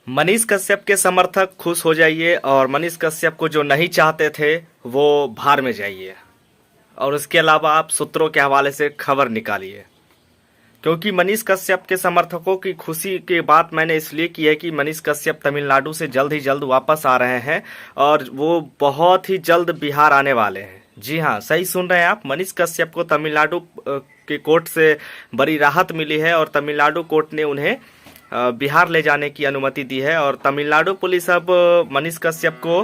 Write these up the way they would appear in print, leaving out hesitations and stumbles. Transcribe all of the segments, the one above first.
मनीष कश्यप के समर्थक खुश हो जाइए और मनीष कश्यप को जो नहीं चाहते थे वो भाड़ में जाइए। और उसके अलावा आप सूत्रों के हवाले से खबर निकालिए, क्योंकि मनीष कश्यप के समर्थकों की खुशी की बात मैंने इसलिए की है कि मनीष कश्यप तमिलनाडु से जल्द ही जल्द वापस आ रहे हैं और वो बहुत ही जल्द बिहार आने वाले हैं। जी हाँ, सही सुन रहे हैं आप। मनीष कश्यप को तमिलनाडु के कोर्ट से बड़ी राहत मिली है और तमिलनाडु कोर्ट ने उन्हें बिहार ले जाने की अनुमति दी है और तमिलनाडु पुलिस अब मनीष कश्यप को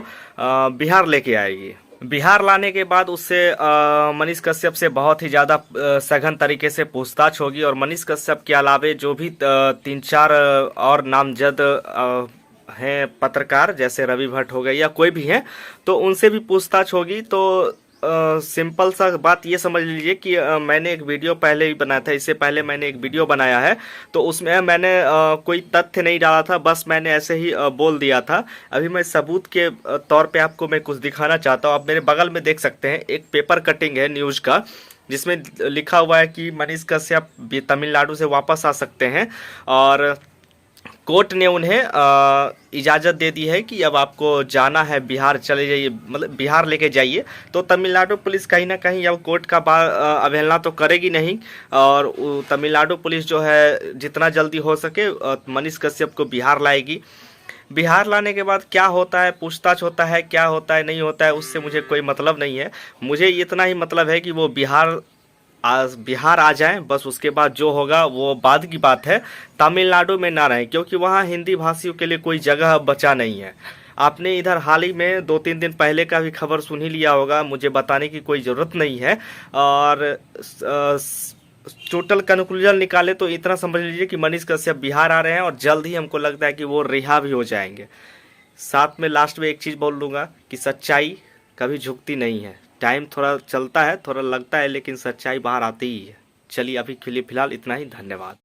बिहार लेके आएगी। बिहार लाने के बाद उससे मनीष कश्यप से बहुत ही ज़्यादा सघन तरीके से पूछताछ होगी और मनीष कश्यप के अलावे जो भी 3-4 और नामजद हैं पत्रकार, जैसे रवि भट्ट हो गए या कोई भी हैं, तो उनसे भी पूछताछ होगी। तो सिंपल सा बात ये समझ लीजिए कि मैंने एक वीडियो पहले ही बनाया था, इससे पहले मैंने एक वीडियो बनाया है, तो उसमें मैंने कोई तथ्य नहीं डाला था, बस मैंने ऐसे ही बोल दिया था। अभी मैं सबूत के तौर पे आपको मैं कुछ दिखाना चाहता हूँ। आप मेरे बगल में देख सकते हैं, एक पेपर कटिंग है न्यूज़ का, जिसमें लिखा हुआ है कि मनीष कश्यप तमिलनाडु से वापस आ सकते हैं और कोर्ट ने उन्हें इजाज़त दे दी है कि अब आपको जाना है बिहार, चले जाइए, मतलब बिहार लेके जाइए। तो तमिलनाडु पुलिस कहीं ना कहीं अब कोर्ट का अवहेलना तो करेगी नहीं और तमिलनाडु पुलिस जो है जितना जल्दी हो सके मनीष कश्यप को बिहार लाएगी। बिहार लाने के बाद क्या होता है, पूछताछ होता है, क्या होता है नहीं होता है, उससे मुझे कोई मतलब नहीं है। मुझे इतना ही मतलब है कि वो बिहार आ जाएं, बस उसके बाद जो होगा वो बाद की बात है। तमिलनाडु में ना रहें, क्योंकि वहाँ हिंदी भाषियों के लिए कोई जगह बचा नहीं है। आपने इधर हाल ही में 2-3 दिन पहले का भी खबर सुन ही लिया होगा, मुझे बताने की कोई ज़रूरत नहीं है। और टोटल कंक्लूजन निकाले तो इतना समझ लीजिए कि मनीष कश्यप बिहार आ रहे हैं और जल्द ही हमको लगता है कि वो रिहा भी हो जाएंगे। साथ में लास्ट में एक चीज़ बोल दूंगा कि सच्चाई कभी झुकती नहीं है। टाइम थोड़ा चलता है, थोड़ा लगता है, लेकिन सच्चाई बाहर आती ही है। चलिए अभी के लिए फिलहाल इतना ही। धन्यवाद।